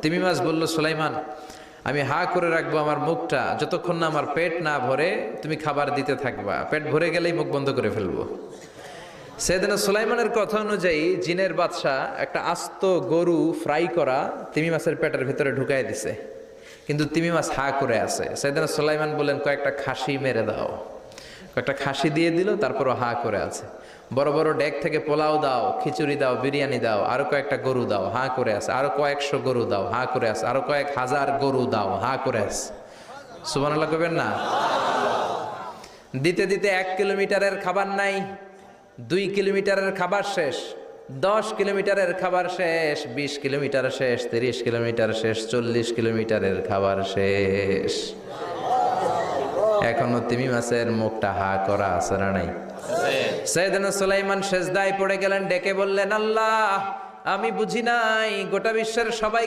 তিমি মাছ বলল, সুলাইমান আমি হা করে রাখবো আমার মুখটা যতক্ষণ না আমার পেট না ভরে তুমি খাবার দিতে থাকবা, পেট ভরে গেলেই মুখ বন্ধ করে ফেলবো। সেদিনা সুলাইমানের কথা অনুযায়ী জিনের বাদশাহ একটা আস্ত গরু ফ্রাই করা তিমি মাছের পেটের ভিতরে ঢুকাই দিছে, কিন্তু তিমি মাছ হা করে আছে। সেদিনা সুলাইমান বললেন, কয়েকটা খাসি মেরে দাও। কয়েকটা খাসি দিয়ে দিল, তারপরও হা করে আছে। বড় বড় ডেক থেকে পোলাও দাও, খিচুড়ি দাও, বিরিয়ানি দাও, আরো কয়েকটা গরু দাও, হা করে আছে। আরো কয়েকশো গরু দাও, হা করে আছে। আরো কয়েক হাজার গরু দাও, হা করে আছে। সুবহানাল্লাহ কইবেন না? দিতে দিতে 1 কিলোমিটারের খাবার নাই, 2 কিলোমিটারের খাবার শেষ, 10 কিলোমিটারের খাবার শেষ, 20 কিলোমিটার শেষ, 30 কিলোমিটার শেষ, 40 কিলোমিটারের খাবার শেষ। এখনো তিমি মাছের মুখটা হা করা আছে না নাই? সাইয়েদনা সুলাইমান সেজদায় পড়ে গেলেন, ডেকে বললেন, আল্লাহ আমি বুঝি নাই গোটা বিশ্বের সবাই